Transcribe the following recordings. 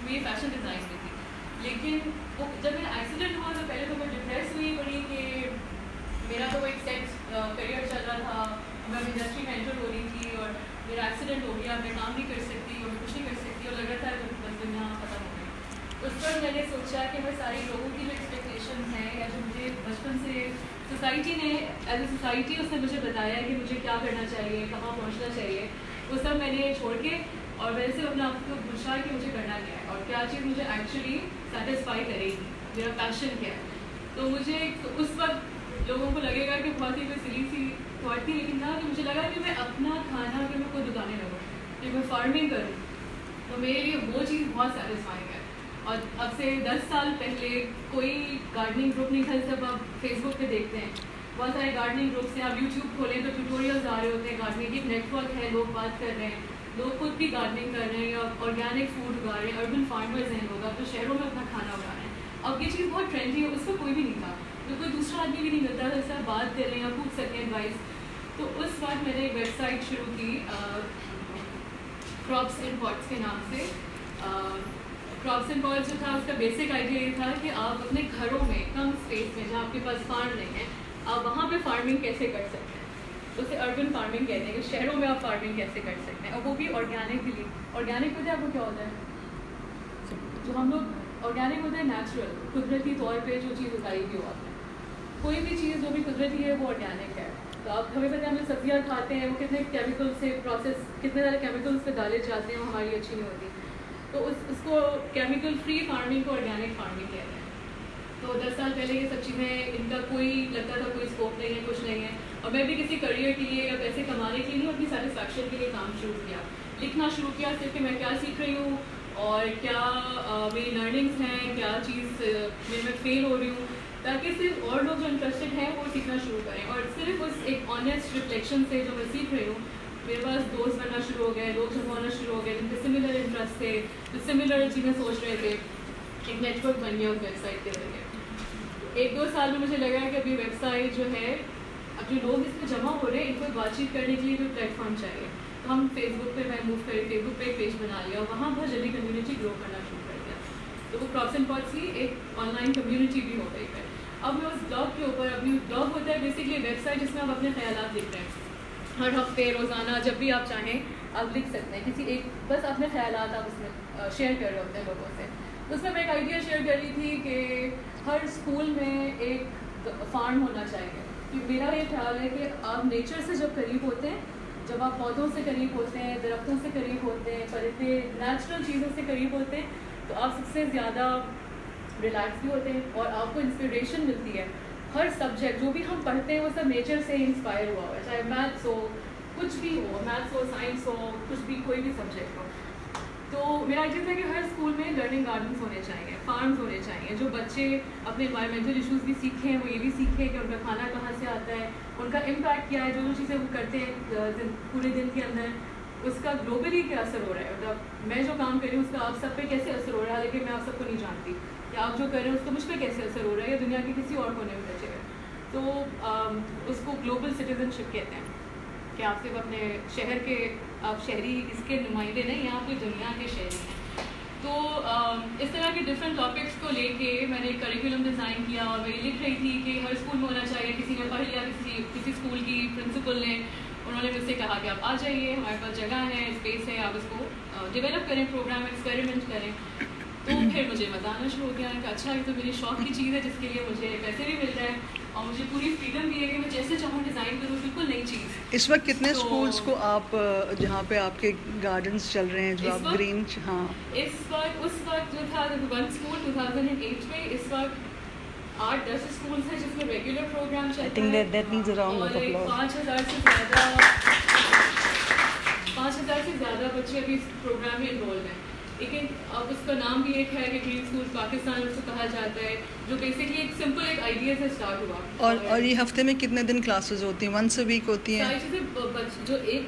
BA fashion design میں تھی. لیکن وہ جب میرا ایکسیڈنٹ ہوا تو پہلے تو میں ڈپریس ہوئی پڑی کہ میرا تو ایک سیٹ کریئر چل رہا تھا, میں انڈسٹری میں انٹر ہو رہی تھی اور میرا ایکسیڈنٹ ہو گیا, میں کام نہیں کر سکتی اور میں کچھ نہیں کر سکتی اور لگ رہا تھا بس دنیا ختم ہو گئی. اس پر میں نے سوچا کہ میں سارے لوگوں کی جو ایکسپیکٹیشن ہیں یا جو مجھے بچپن سے سوسائٹی نے ایز اے سوسائٹی اس نے مجھے بتایا کہ مجھے کیا کرنا چاہیے, کہاں پہنچنا چاہیے, وہ سب میں نے چھوڑ کے اور ویسے اپنے آپ کو پوچھا کہ مجھے کرنا کیا ہے اور کیا چیز مجھے ایکچولی سیٹسفائی کرے گی, میرا پیشن کیا ہے. تو مجھے اس وقت لوگوں کو لگے گا کہ بہت ہی کوئی سلی سی تھاٹ تھی, لیکن تھا کہ مجھے لگا کہ میں اپنا کھانا کہ میں خود اگانے لگوں, کہ میں فارمنگ کروں, تو میرے لیے وہ چیز بہت سیٹسفائنگ ہے. اور اب سے 10 سال پہلے کوئی گارڈننگ گروپ نہیں تھا, جب آپ فیس بک پہ دیکھتے ہیں بہت سارے گارڈننگ گروپس ہیں, آپ یوٹیوب کھولیں تو ٹیوٹوریلز آ رہے ہوتے ہیں گارڈننگ کی, ایک نیٹ ورک ہے, لوگ بات کر رہے ہیں, لوگ خود بھی گارڈننگ کر رہے ہیں یا آرگینک فوڈ اگا رہے ہیں, اربن فارمرز ہیں لوگ, اب تو شہروں میں اپنا کھانا اگا رہے ہیں. اب یہ چیز بہت ٹرینڈی ہے, اس کا کوئی بھی نہیں تھا, تو کوئی دوسرا آدمی بھی نہیں ملتا تھا جس سے بات کریں یا پوچھ سکیں ایڈوائس. تو اس وقت میں نے ایک ویب سائٹ شروع کی کراپس اینڈ پاٹس کے نام سے. کراپس اینڈ پاٹس جو تھا اس کا بیسک آئیڈیا یہ تھا کہ آپ اپنے گھروں میں کم اسپیس میں جہاں آپ کے پاس فارم نہیں ہے, آپ وہاں پہ فارمنگ کیسے کر سکتے ہیں. اسے اربن فارمنگ کہتے ہیں کہ شہروں میں آپ فارمنگ کیسے کر سکتے ہیں, اور وہ بھی آرگینکلی. آرگینک ہوتا ہے آپ کو کیا ہوتا ہے, جو ہم لوگ آرگینک ہوتا ہے نیچرل, قدرتی طور پہ جو چیز اگائی ہوئی ہو آپ نے, کوئی بھی چیز جو بھی قدرتی ہے وہ آرگینک ہے. تو آپ ہمیں پتہ ہے ہم جو سبزیاں کھاتے ہیں وہ کتنے کیمیکل سے پروسیس, کتنے سارے کیمیکلس پہ ڈالے جاتے ہیں, وہ ہماری اچھی نہیں ہوتی. تو اس کو کیمیکل فری فارمنگ کو آرگینک فارمنگ کہتے ہیں. تو 10 سال پہلے یہ سب چیزیں ان کا کوئی لگتا تھا کوئی اسکوپ نہیں ہے, کچھ نہیں ہے, اور میں بھی کسی کریئر کے لیے یا پیسے کمانے کے لیے نہیں, اپنی سیٹسفیکشن کے لیے کام شروع کیا, لکھنا شروع کیا, صرف کہ میں کیا سیکھ رہی ہوں اور کیا میری لرننگس ہیں, کیا چیز میں فیل ہو رہی ہوں, تاکہ صرف اور لوگ جو انٹرسٹڈ ہیں وہ سیکھنا شروع کریں. اور صرف اس ایک آنیسٹ ریفلیکشن سے جو میں سیکھ رہی ہوں, میرے پاس دوست بننا شروع ہو گئے, لوگ جمع ہونا شروع ہو گئے جن کے سملر انٹرسٹ تھے, جو سملر چیزیں سوچ رہے تھے. ایک نیٹ ورک بن گیا اس ویب سائٹ کے ذریعے. 1-2 سال میں مجھے لگا کہ ابھی ویب سائٹ جو ہے, اب جو لوگ اس میں جمع ہو رہے ہیں ان کو بات چیت کرنے کے لیے کوئی پلیٹ فارم چاہیے. تو ہم فیس بک پہ میں موو کری, فیس بک پہ ایک پیج بنا لیا اور وہاں بہت جلدی کمیونٹی گرو کرنا شروع کر دیا. تو وہ کراپس اینڈ پاٹس کی ایک آن لائن کمیونٹی بھی ہو گئی ہے. اب میں اس بلاگ کے اوپر, اپنی بلاگ ہوتا ہے بیسکلی ویب سائٹ جس میں آپ اپنے خیالات لکھ رہے ہیں, ہر ہفتے روزانہ جب بھی آپ چاہیں آپ لکھ سکتے ہیں کسی ایک, بس اپنے خیالات آپ اس میں شیئر کر رہے ہوتے ہیں لوگوں سے. اس میں ایک آئیڈیا شیئر کر رہی تھی کہ ہر اسکول میں ایک فارم ہونا چاہیے. میرا یہ خیال ہے کہ آپ نیچر سے جب قریب ہوتے ہیں, جب آپ پودوں سے قریب ہوتے ہیں, درختوں سے قریب ہوتے ہیں, پرندے نیچرل چیزوں سے قریب ہوتے ہیں, تو آپ سب سے زیادہ ریلیکس بھی ہوتے ہیں اور آپ کو انسپریشن ملتی ہے. ہر سبجیکٹ جو بھی ہم پڑھتے ہیں وہ سب نیچر سے انسپائر ہوا ہوا ہے, چاہے میتھس ہو, کچھ بھی ہو, میتھس ہو, سائنس ہو, کچھ بھی, کوئی بھی سبجیکٹ ہو. تو میرا یہ ہے کہ ہر اسکول میں لرننگ گارڈنس ہونے چاہیے, فارمز ہونے چاہیے, جو بچے اپنے انوائرمنٹل ایشوز بھی سیکھیں, وہ یہ بھی سیکھیں کہ ان کا کھانا کہاں سے آتا ہے, ان کا امپیکٹ کیا ہے, جو چیزیں وہ کرتے ہیں پورے دن کے اندر, اس کا گلوبلی کیا اثر ہو رہا ہے. مطلب میں جو کام کر رہی ہوں اس کا آپ سب پہ کیسے اثر ہو رہا ہے, لیکن میں آپ سب کو نہیں جانتی کہ آپ جو کر رہے ہیں اس کو مجھ پہ کیسے اثر ہو رہا ہے یا دنیا کے کسی اور کونے میں بچے گا. تو اس کو گلوبل سٹیزن شپ کہتے ہیں کہ آپ صرف اپنے شہر کے, آپ شہری اس کے نمائندے نہیں, یہاں پہ دنیا کے شہری ہیں. تو اس طرح کے ڈفرینٹ ٹاپکس کو لے کے میں نے ایک کریکولم ڈیزائن کیا اور میں یہ لکھ رہی تھی کہ ہر اسکول میں ہونا چاہیے. کسی نے پڑھ لیا, کسی اسکول کی پرنسپل نے, انہوں نے مجھ سے کہا کہ آپ آ جائیے, ہمارے پاس جگہ ہے, اسپیس ہے, آپ اس کو ڈیولپ کریں, پروگرام ایکسپیریمنٹ کریں. تو پھر مجھے مزہ آنا شروع ہو گیا کہ اچھا یہ تو میری شوق کی چیز ہے جس کے لیے مجھے پیسے بھی مل رہے ہیں اور مجھے پوری فریڈم بھی ہے کہ میں جیسے چاہوں ڈیزائن کروں, بالکل نئی چیز. اس وقت کتنے اسکولس کو آپ, جہاں پہ آپ کے گارڈنس چل رہے ہیں, جو آپ گرین, ہاں اس وقت جو تھا 1 اسکول 2008 میں, اس وقت 8-10 اسکولس ہیں جس میں ریگولر پروگرام چلتا ہے, اور 5,000 سے زیادہ بچے ابھی اس پروگرام میں انرولڈ ہیں. لیکن اب اس کا نام بھی ایک ہے کہ گرین اسکول پاکستان اس کو کہا جاتا ہے, جو بیسکلی ایک سمپل ایک آئیڈیا سے اسٹارٹ ہوا. اور یہ ہفتے میں کتنے دن کلاسز ہوتی ہیں؟ ونس اے ویک ہوتی ہیں؟ ساری چیزیں, جو ایک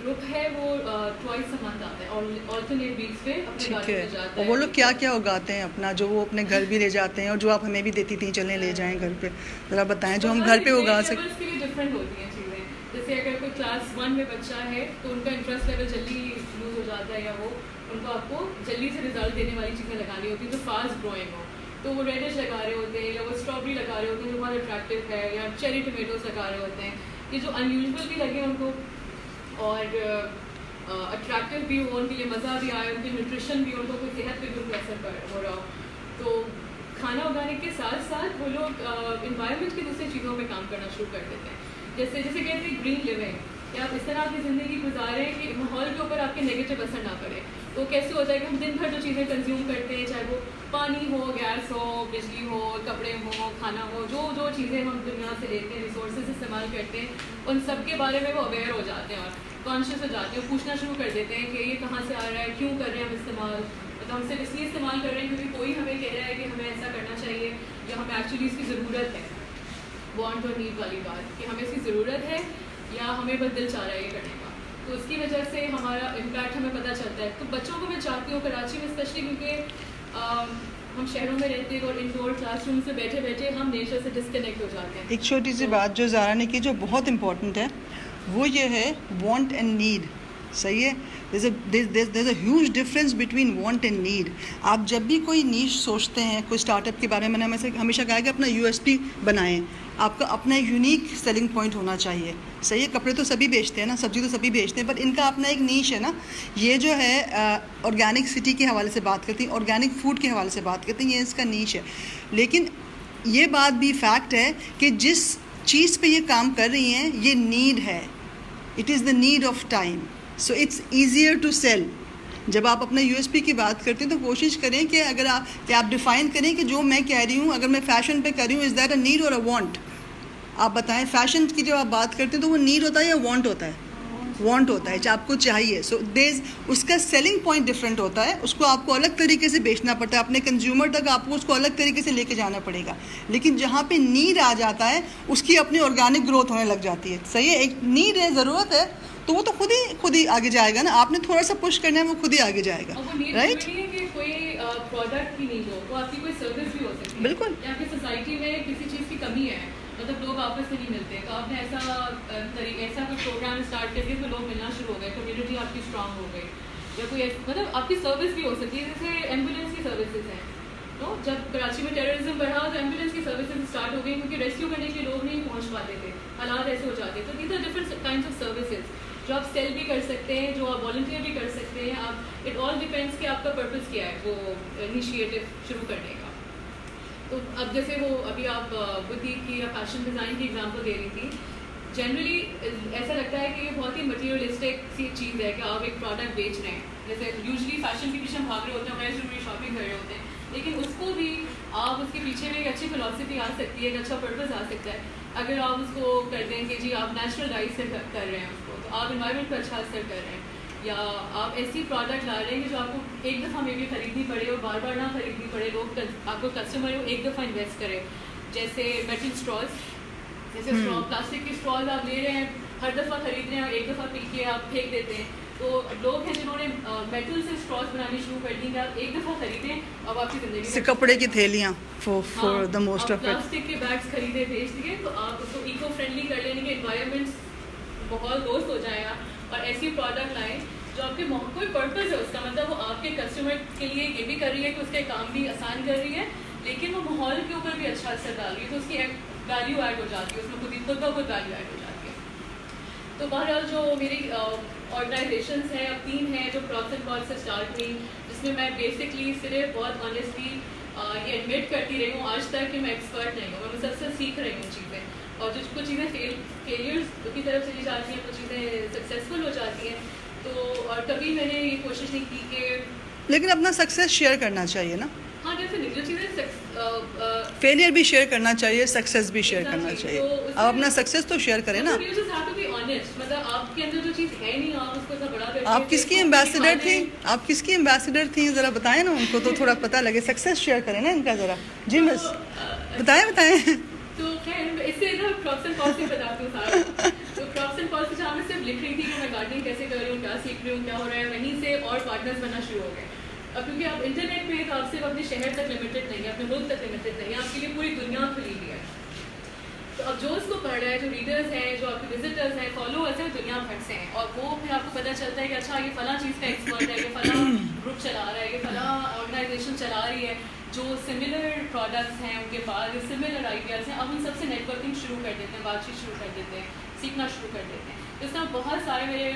گروپ ہے وہ ٹوائس اے منتھ آتا ہے اور آلٹرنیٹ ویکس پہ اپنے گھر لے جاتا ہے. اور وہ لوگ کیا کیا اگاتے ہیں اپنا, جو وہ اپنے گھر بھی لے جاتے ہیں اور جو آپ ہمیں بھی دیتی تھیں چلیں لے جائیں گھر پہ, ذرا بتائیں جو ہم گھر پہ اگا سکیں. اس کے لیے ڈفرینٹ ہوتی ہیں چیزیں, جیسے اگر کوئی کلاس 1 میں بچہ ہے تو ان کا انٹرسٹ لیول جلدی لوز ہو جاتا ہے, یا وہ ان کو آپ کو جلدی سے رزلٹ دینے والی چیزیں لگانی ہوتی ہیں جو فاسٹ گروئنگ ہو. تو وہ ریڈش لگا رہے ہوتے ہیں یا وہ اسٹرابری لگا رہے ہوتے ہیں جو بہت اٹریکٹیو ہے, یا چیری ٹمیٹوز لگا رہے ہوتے ہیں یہ جو ان یوزول بھی لگے ان کو اور اٹریکٹیو بھی ہو, ان کے لیے مزہ بھی آئے, ان کی نیوٹریشن بھی, ان کو کوئی صحت پہ بھی ان کو اثر ہو رہا ہو. تو کھانا اگانے کے ساتھ ساتھ وہ لوگ انوائرمنٹ کی دوسری چیزوں پہ کام کرنا شروع کر دیتے ہیں. جیسے کہتے ہیں گرین لیونگ, کہ آپ اس طرح کی زندگی گزاریں کہ ماحول کے اوپر آپ کے نیگیٹو اثر نہ پڑے. تو کیسے ہوتا ہے کہ ہم دن بھر جو چیزیں کنزیوم کرتے ہیں, چاہے وہ پانی ہو, گیس ہو, بجلی ہو, کپڑے ہوں, کھانا ہو, جو چیزیں ہم دنیا سے لیتے ہیں, ریسورسز استعمال کرتے ہیں, ان سب کے بارے میں وہ اویئر ہو جاتے ہیں اور کانشیس ہو جاتے ہیں, پوچھنا شروع کر دیتے ہیں کہ یہ کہاں سے آ رہا ہے, کیوں کر رہے ہیں ہم استعمال. مطلب ہم صرف اس لیے استعمال کر رہے ہیں کیونکہ کوئی ہمیں کہہ رہا ہے کہ ہمیں ایسا کرنا چاہیے, یا ہمیں ایکچولی اس کی ضرورت ہے. وانٹ اور نیڈ والی بات کہ ہمیں اس کی ضرورت ہے یا ہمیں بس دل چاہ رہا ہے یہ کرنے کا. تو اس کی وجہ سے ہمارا امپیکٹ ہمیں پتہ چلتا ہے. تو بچوں کو میں چاہتی ہوں کراچی میں اسپیشلی کیونکہ ہم شہروں میں رہتے ہیں اور انڈور کلاس روم سے بیٹھے بیٹھے ہم نیچر سے ڈسکنیکٹ ہو جاتے ہیں. ایک چھوٹی سی بات جو زارا نے کی جو بہت امپورٹنٹ ہے وہ یہ ہے وانٹ اینڈ نیڈ. صحیح ہے, there's a huge difference between want and need. آپ جب بھی کوئی نیش سوچتے ہیں, کوئی اسٹارٹ اپ کے بارے میں نے ہمیشہ کہا کہ اپنا USP بنائیں, آپ کا اپنا یونیک سیلنگ پوائنٹ ہونا چاہیے. صحیح ہے, کپڑے تو سبھی بیچتے ہیں نا, سبزی تو سبھی بیچتے ہیں, پر ان کا اپنا ایک نیش ہے نا. یہ جو ہے آرگینک سٹی کے حوالے سے بات کرتی ہیں, آرگینک فوڈ کے حوالے سے بات کرتی ہیں, یہ اس کا نیش ہے. لیکن یہ بات بھی فیکٹ ہے کہ جس چیز پہ یہ کام کر رہی ہیں یہ نیڈ ہے, it is the need of time, so it's easier to sell. جب آپ اپنے USP کی بات کرتے ہیں تو کوشش کریں کہ اگر آپ ڈیفائن کریں کہ جو میں کہہ رہی ہوں, اگر میں فیشن پہ کر رہی ہوں, از دیٹ اے نیڈ اور اے وانٹ. آپ بتائیں فیشن کی جب آپ بات کرتے ہیں تو وہ نیڈ ہوتا ہے یا وانٹ ہوتا ہے؟ وانٹ ہوتا ہے, آپ کو چاہیے. سو اس کا سیلنگ پوائنٹ ڈفرینٹ ہوتا ہے, اس کو آپ کو الگ طریقے سے بیچنا پڑتا ہے, اپنے کنزیومر تک آپ کو اس کو الگ طریقے سے لے کے جانا پڑے گا. لیکن جہاں پہ نیڈ آ جاتا ہے اس کی اپنی آرگینک گروتھ ہونے لگ جاتی ہے. صحیح ہے, ایک نیڈ ہے, ضرورت ہے, تو وہ تو خود ہی آگے جائے گا نا. آپ نے تھوڑا سا پش کرنا ہے, وہ خود ہی آگے جائے گا. رائٹ, کوئی پروڈکٹ کی نہیں ہو, وہ آپ کی کوئی سروس بھی ہو سکتی ہے. بالکل, یا پھر سوسائٹی میں کسی چیز کی کمی ہے, مطلب لوگ آپس میں نہیں ملتے, تو آپ نے ایسا کوئی پروگرام اسٹارٹ کر دیا تو لوگ ملنا شروع ہو گئے, کمیونٹی آپ کی اسٹرانگ ہو گئی. یا کوئی مطلب آپ کی سروس بھی ہو سکتی ہے, جیسے ایمبولینس کی سروسز ہیں. تو جب کراچی میں ٹیررزم بڑھا تو ایمبولینس کی سروسز اسٹارٹ ہو گئی, کیونکہ ریسکیو کرنے کے لوگ نہیں پہنچ پاتے تھے, حالات ایسے ہو جاتے. تو these are different kinds of services جو آپ سیل بھی کر سکتے ہیں, جو آپ والنٹیئر بھی کر سکتے ہیں. آپ اٹ آل ڈپینڈس کہ آپ کا پرپز کیا ہے وہ انیشیٹو شروع کرنے کا. تو اب جیسے وہ ابھی آپ بوتیک کی یا فیشن ڈیزائن کی ایگزامپل دے رہی تھی, جنرلی ایسا لگتا ہے کہ یہ بہت ہی مٹیریلسٹک سی چیز ہے کہ آپ ایک پروڈکٹ بیچ رہے ہیں. جیسے یوزلی فیشن کے پیچھے ہم بھاگ رہے ہوتے ہیں, غیر ضروری شاپنگ کر رہے ہوتے ہیں, لیکن اس کو بھی آپ اس کے پیچھے میں ایک اچھی فلاسفی آ سکتی ہے, ایک اچھا پرپز آ سکتا ہے. اگر آپ اس کو کر دیں کہ جی آپ نیچرل ڈائٹ سے کر رہے ہیں اس کو, تو آپ انوائرمنٹ پر اچھا اثر کر رہے ہیں. یا آپ ایسی پروڈکٹ لا رہے ہیں کہ جو آپ کو ایک دفعہ میں بھی خریدنی پڑے اور بار بار نہ خریدنی پڑے, لوگ آپ کو کسٹمر وہ ایک دفعہ انویسٹ کرے. جیسے میٹل اسٹراز, جیسے پلاسٹک کی اسٹراز آپ لے رہے ہیں, ہر دفعہ خرید رہے ہیں اور ایک دفعہ پی کے آپ پھینک دیتے ہیں. تو لوگ ہیں جنہوں نے میٹل سے اسٹراز بنانی شروع کر دی کہ آپ ایک دفعہ خریدیں, اب آپ کی زندگی میں کپڑے کی تھیلیاں for the most of plastic کے بیگس خریدے بیچ دیے, تو آپ اس کو ایکو فرینڈلی کر لیں گے, انوائرمنٹ بہت دوست ہو جائے گا. اور ایسی پروڈکٹ لائیں جو آپ کے کوئی پرپز ہے اس کا, مطلب وہ آپ کے کسٹمر کے لیے یہ بھی کر رہی ہے کہ اس کے کام بھی آسان کر رہی ہے, لیکن وہ ماحول کے اوپر بھی اچھا اثر ڈال رہی ہے, تو اس کی ویلیو ایڈ ہو جاتی ہے, اس میں خود بخود ویلیو ایڈ ہو جاتی ہے. تو بہرحال جو میری آرگنائزیشنس ہیں, اب 3 ہیں جو پراپس اینڈ پالس سے اسٹارٹ ہوئی, جس میں میں بیسکلی صرف بہت آنیسٹلی یہ ایڈمٹ کرتی رہی ہوں آج تک کہ میں ایکسپرٹ نہیں ہوں, میں مسلسل سیکھ رہی ہوں چیزیں. اور جو کچھ چیزیں فیلیئرز کی طرف چلی جاتی ہیں, کچھ چیزیں سکسیزفل ہو جاتی ہیں. تو اور کبھی میں نے یہ کوشش نہیں کی کہ, لیکن اپنا سکسیز شیئر کرنا چاہیے نا. ہاں ڈیفینیٹلی جو چیزیں فیلئر بھی شیئر کرنا چاہیے, سکسیز بھی شیئر کرنا چاہیے. آپ اپنا سکسیز تو شیئر کریں نا. مطلب آپ کے اندر جو چیز ہے نہیں, آپ اس کو اتنا بڑا کرتے ہیں. آپ کس کی ایمبیسڈر تھیں, آپ کس کی ایمبیسڈر تھیں, ذرا بتائیں نا ان کو, تو تھوڑا پتہ لگے. سکسیز شیئر کریں نا ان کا ذرا. جی مس بتائیں. تو خیر اس سے پراپس اینڈ پالس بتاتی ہوں سارا. تو پراپس اینڈ پالس جہاں میں صرف لکھ رہی تھی کہ میں گارڈننگ کیسے کر رہی ہوں, کیا سیکھ رہی ہوں, کیا ہو رہا ہے, وہیں سے اور پارٹنرز بننا شروع ہو گئے. اب کیونکہ آپ انٹرنیٹ پہ تو آپ صرف اپنے شہر تک لمیٹڈ نہیں ہے, اپنے ملک تک لمیٹڈ نہیں ہے, آپ کے لیے پوری دنیا کھلی ہوئی ہے. تو اب جو اس کو پڑھ رہا ہے, جو ریڈرز ہیں, جو آپ کے وزٹرز ہیں, فالوورس ہیں, دنیا بھر سے ہیں, اور وہ پھر آپ کو پتہ چلتا ہے کہ اچھا یہ فلاں چیز کا ایکسپرٹ ہے, یہ فلاں گروپ چلا رہا ہے, یہ فلاں آرگنائزیشن چلا رہی ہے جو سملر پروڈکٹس ہیں ان کے پاس, سملر آئیڈیاز ہیں. اب ان سب سے نیٹ ورکنگ شروع کر دیتے ہیں, بات چیت شروع کر دیتے ہیں, سیکھنا شروع کر دیتے ہیں. اس طرح بہت سارے میرے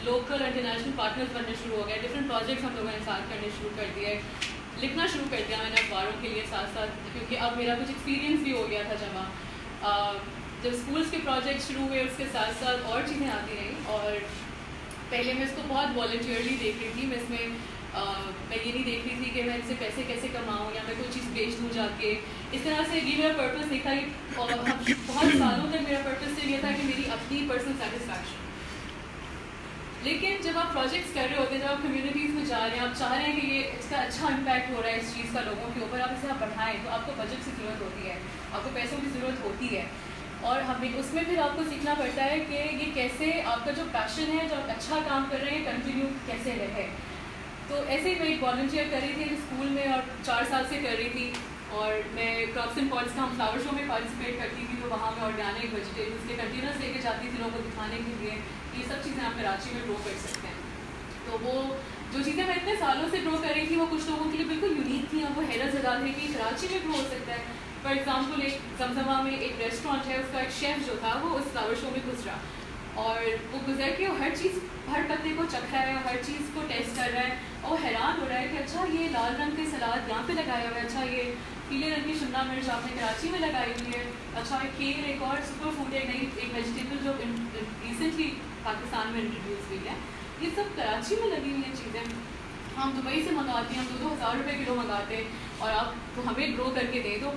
لوکل انٹرنیشنل پارٹنرز بننے شروع ہو گئے, ڈفرینٹ پروجیکٹس ہم لوگوں نے ساتھ کرنے شروع کر دیے, لکھنا شروع کر دیا میں نے اخباروں کے لیے ساتھ ساتھ, کیونکہ اب میرا کچھ ایکسپیرینس بھی ہو گیا تھا جمع. جب اسکولس کے پروجیکٹ شروع ہوئے اس کے ساتھ ساتھ اور چیزیں آتی رہیں, اور پہلے میں اس کو بہت والنٹیئرلی دیکھ رہی تھی. میں اس میں یہ نہیں دیکھ رہی تھی کہ میں ان سے پیسے کیسے کماؤں یا میں کوئی چیز بیچ دوں جا کے. اس طرح سے یہ میرا پرپز نہیں تھا, اور بہت سالوں تک میرا پرپز تو یہ تھا کہ میری اپنی پرسنل سیٹسفیکشن. لیکن جب آپ پروجیکٹس کر رہے ہوتے ہیں, جب آپ کمیونٹیز میں جا رہے ہیں, آپ چاہ رہے ہیں کہ یہ اس کا اچھا امپیکٹ ہو رہا ہے اس چیز کا لوگوں کے اوپر, آپ اسے آپ بڑھائیں, تو آپ کو بجٹ کی ضرورت ہوتی ہے, آپ کو پیسوں کی ضرورت ہوتی ہے. اور ہمیں اس میں پھر آپ کو سیکھنا پڑتا ہے کہ یہ کیسے آپ کا جو پیشن ہے, جو آپ اچھا کام کر رہے ہیں, کنٹینیو کیسے رہے. تو ایسے ہی میں ایک والنٹیئر کر رہی تھی اسکول میں, اور 4 سال سے کر رہی تھی. اور میں کراپس اینڈ پالس کا ہم فلاور شو میں پارٹیسپیٹ کرتی تھی, تو وہاں میں آرگینک ویجیٹیبلس کے کنٹینرس لے کے جاتی تھی لوگوں کو دکھانے کے لیے یہ سب چیزیں آپ کراچی میں گرو کر سکتے ہیں. تو وہ جو چیزیں میں اتنے سالوں سے گرو کر رہی تھی وہ کچھ لوگوں کے لیے بالکل یونیک تھیں, اور وہ حیرت زدہ تھے کہ کراچی میں گرو ہو سکتا ہے. فار ایگزامپل ایک زمزمہ میں ایک ریسٹورینٹ ہے, اس کا ایک شیف جو تھا وہ اس فلاور شو میں گزرا, اور وہ گزر کے وہ ہر چیز, ہر پتے کو چکھ رہا ہے, ہر چیز کو ٹیسٹ کر رہا ہے, اور حیران ہو رہا ہے کہ اچھا یہ لال رنگ کے سلاد یہاں پہ لگایا ہوا ہے, اچھا یہ پیلے رنگ کی شملہ مرچ آپ نے کراچی میں لگائی ہوئی ہے, اچھا کھیر ایک اور سپر فوڈ ہے, ایک ویجیٹیبل جو ریسنٹلی پاکستان میں انٹروڈیوس ہوئی ہے, یہ سب کراچی میں لگی ہوئی ہیں چیزیں. ہم دبئی سے منگاتے ہیں, ہم 2,000 روپے کلو منگاتے ہیں, اور آپ تو ہمیں گرو کر کے دیں. تو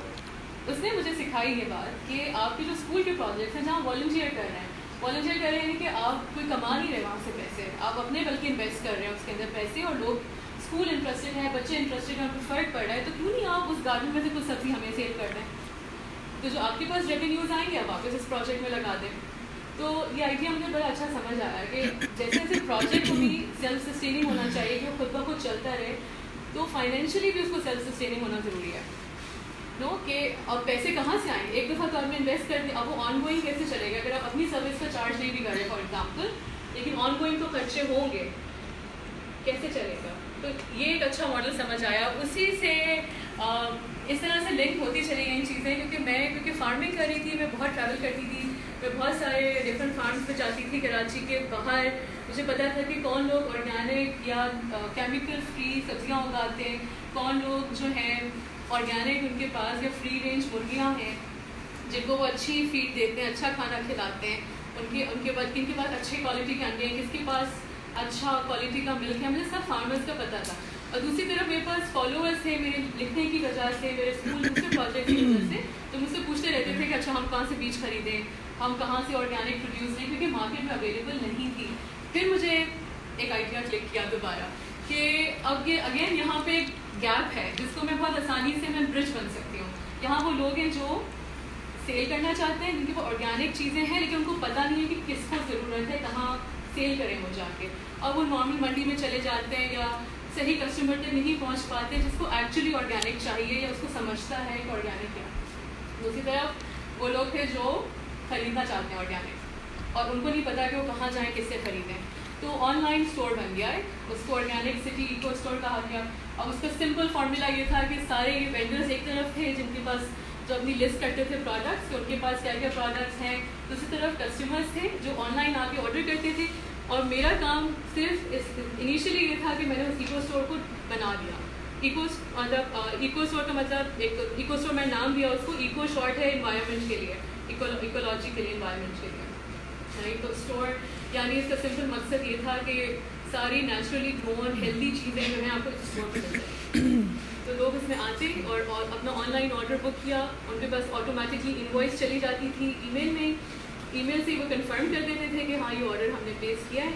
اس نے مجھے سکھائی یہ بات کہ آپ کے جو اسکول کے پروجیکٹس ہیں جہاں والنٹیئر کر رہے ہیں, والنٹیئر کر رہے ہیں کہ آپ کوئی کما نہیں رہے وہاں سے پیسے, آپ اپنے بلکہ انویسٹ کر رہے ہیں اس کے اندر پیسے, اور لوگ اسکول انٹرسٹڈ ہیں, بچے انٹرسٹڈ ہیں, ان کو فرق پڑ رہا ہے, تو کیوں نہیں آپ اس گارڈن میں سے کچھ سبزی ہمیں سیل کر دیں. تو جو آپ کے پاس ریونیوز آئیں گے آپ واپس اس پروجیکٹ میں لگا دیں. تو یہ آئیڈیا مجھے بڑا اچھا سمجھ آیا کہ جیسے جیسے پروجیکٹ کو بھی سیلف سسٹیننگ ہونا چاہیے, کہ وہ خود بخود چلتا رہے, تو فائنینشلی بھی اس کو سیلف سسٹیننگ ہونا ضروری ہے. نو کہ اب پیسے کہاں سے آئیں, ایک دفعہ تو آپ نے انویسٹ کر دیا, اب وہ آن گوئنگ کیسے چلے گا. اگر آپ اپنی سروس کا چارج نہیں بھی کر رہے فار ایگزامپل, لیکن آن گوئنگ تو خرچے ہوں گے, کیسے چلے گا. تو یہ ایک اچھا ماڈل سمجھ آیا. اسی سے اس طرح سے لنک ہوتی چلی گئی چیزیں, کیونکہ فارمنگ کر رہی تھی, میں بہت ٹریول کرتی تھی, میں بہت سارے ڈفرینٹ فارمس پہ جاتی تھی کراچی کے باہر. مجھے پتا تھا کہ کون لوگ آرگینک یا کیمیکل فری سبزیاں اگاتے ہیں, کون لوگ جو ہیں آرگینک ان کے پاس یا فری رینج مرغیاں ہیں جن کو وہ اچھی فیڈ دیتے ہیں, اچھا کھانا کھلاتے ہیں, ان کے بعد کن کے پاس اچھے کوالٹی کے انڈے ہیں, کس کے پاس اچھا کوالٹی کا ملک ہے. مجھے سب فارمرز کا پتہ تھا. اور دوسری طرف میرے پاس فالوورس تھے میرے لکھنے کی وجہ سے, میرے اسکول دوسرے پروجیکٹ کی وجہ سے, تو مجھ سے پوچھتے رہتے تھے کہ اچھا ہم کہاں سے بیج خریدیں, ہم کہاں سے آرگینک پروڈیوس لیں, کیونکہ مارکیٹ میں اویلیبل نہیں تھی. پھر مجھے ایک آئیڈیا کلک کیا دوبارہ کہ اب یہ اگین یہاں پہ ایک گیپ ہے جس کو میں بہت آسانی سے میں برج بن سکتی ہوں. یہاں وہ لوگ ہیں جو سیل کرنا چاہتے ہیں, جن کی وہ آرگینک چیزیں ہیں, لیکن ان کو پتہ نہیں ہے کہ کس کو ضرورت ہے, کہاں سیل کریں وہ جا کے, اور وہ نارمل منڈی میں چلے جاتے ہیں یا صحیح کسٹمر تک نہیں پہنچ پاتے جس کو ایکچولی آرگینک چاہیے یا اس کو سمجھتا ہے کہ آرگینک کیا. دوسری طرف وہ لوگ تھے جو خریدنا چاہتے ہیں آرگینک, اور ان کو نہیں پتا کہ وہ کہاں جائیں, کس سے خریدیں. تو آن لائن اسٹور بن گیا ہے, اس کو آرگینک سٹی ایکو اسٹور کہا گیا. اب اس کا سمپل فارمولا یہ تھا کہ سارے یہ وینڈرز ایک طرف تھے جن کے پاس جو اپنی لسٹ کرتے تھے پروڈکٹس, کہ ان کے پاس کیا کیا پروڈکٹس ہیں. دوسری طرف کسٹمرز تھے جو آن لائن آ کے آرڈر کرتے تھے, اور میرا کام صرف انیشیلی یہ تھا کہ میں نے اس ایکو اسٹور کو بنا دیا. ایکو اسٹور کا مطلب ایک ایکو اسٹور میں نام دیا اس کو, ایکو شارٹ ہے انوائرمنٹ کے لیے, ایکولوجی کے لیے, انوائرمنٹ کے لیے. تو اسٹور یعنی اس کا سمپل مقصد یہ تھا کہ ساری نیچرلی گرون ہیلدی چیزیں جو ہیں آپ کو اس اسٹور پہ مل جائیں. تو لوگ اس میں آتے اور اپنا آن لائن آرڈر بک کیا, ان کے پاس آٹومیٹکلی انوائس چلی جاتی تھی ای میل میں, ای میل سے وہ کنفرم کر دیتے تھے کہ ہاں یہ آرڈر ہم نے پلیس کیا ہے.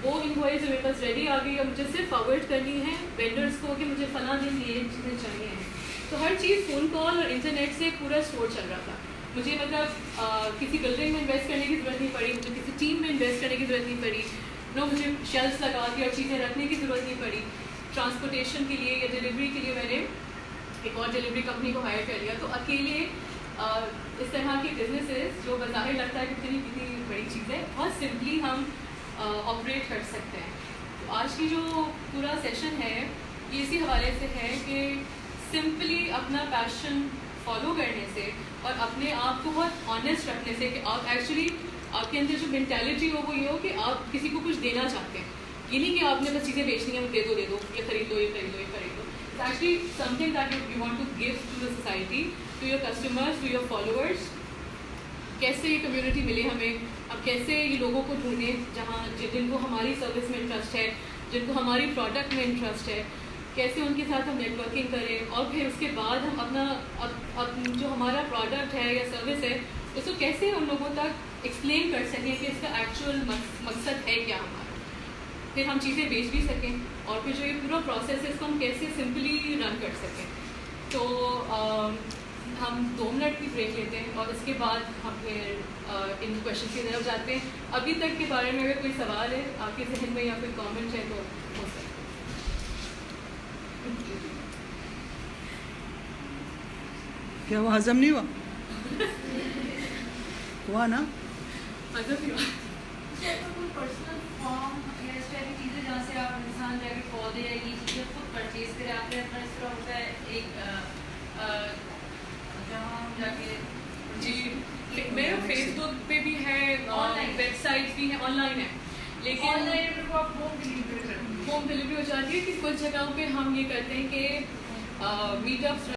وہ انوائس جو میرے پاس ریڈی آ گئی, اور مجھے صرف فارورڈ کرنی ہے وینڈرس کو کہ مجھے فلاں دن یہ چیزیں چاہیے ہیں. تو ہر چیز فون کال اور انٹرنیٹ سے پورا اسٹور چل رہا تھا. مجھے مطلب کسی بلڈنگ میں انویسٹ کرنے کی ضرورت نہیں پڑی, مجھے کسی ٹیم میں انویسٹ کرنے کی ضرورت نہیں پڑی, مجھے شیلفس لگا دی اور چیزیں رکھنے کی ضرورت نہیں پڑی. ٹرانسپورٹیشن کے لیے یا ڈلیوری کے لیے میں نے ایک اور ڈلیوری کمپنی کو ہائر کر لیا. تو اکیلے اس طرح کے بزنسز جو بظاہر لگتا ہے کہ کتنی بڑی چیز ہے، بہت سمپلی ہم آپریٹ کر سکتے ہیں. تو آج کی جو پورا سیشن ہے یہ اسی حوالے سے ہے کہ سمپلی اپنا پیشن فالو کرنے سے اور اپنے آپ کو بہت آنیسٹ رکھنے سے کہ آپ ایکچولی آپ کے اندر جو مینٹیلٹی ہو وہ یہ ہو کہ آپ کسی کو کچھ دینا چاہتے ہیں. یہ نہیں کہ آپ نے بس چیزیں بیچنی ہیں، دے دو یہ خرید لو یہ خرید لو یہ خرید لو. It's actually something that you want to give to the society, to your customers, to your followers. کیسے یہ کمیونٹی ملے ہمیں، اب کیسے یہ لوگوں کو ڈھونڈیں جہاں جن کو ہماری سروس میں انٹرسٹ ہے، جن کو ہماری پروڈکٹ میں انٹرسٹ ہے، کیسے ان کے ساتھ ہم نیٹ ورکنگ کریں، اور پھر اس کے بعد ہم اپنا جو ہمارا پروڈکٹ ہے یا سروس ہے اس کو کیسے ان لوگوں تک ایکسپلین کر سکیں کہ اس کا ایکچوئل مقصد ہے کیا ہمارا، پھر ہم چیزیں بیچ بھی سکیں، اور پھر جو یہ پورا پروسیس ہے اس کو ہم کیسے سمپلی رن کر سکیں. تو ہم 2 منٹ کی بریک لیتے ہیں اور اس کے بعد ہم پھر ان کویشچن کی طرف جاتے ہیں. ابھی تک کے بارے میں اگر کوئی سوال ہے آپ کے ذہن میں یا کوئی کامنٹ ہے تو ہو سکتا ہے. کیا وہ ہضم نہیں ہوا؟ ہوا نا؟ مطلب یہ کوئی پرسنل فارم یا اس ٹائپ کی چیزیں جہاں سے آپ انسان جا کے پودے یا یہ چیزیں خود پرچیز کرے، آپ کے اپنا اس طرح ہوتا ہے ایک جہاں ہم جا کے جی میرا فیس بک پہ بھی ہے، ویب سائٹس بھی ہیں، آن لائن ہے، لیکن آن لائن کو آپ ہوم ڈلیوری کرتے ہیں. ہوم ڈلیوری ہو جاتی ہے کہ کچھ جگہوں پہ ہم یہ کرتے ہیں کہ میٹ اپس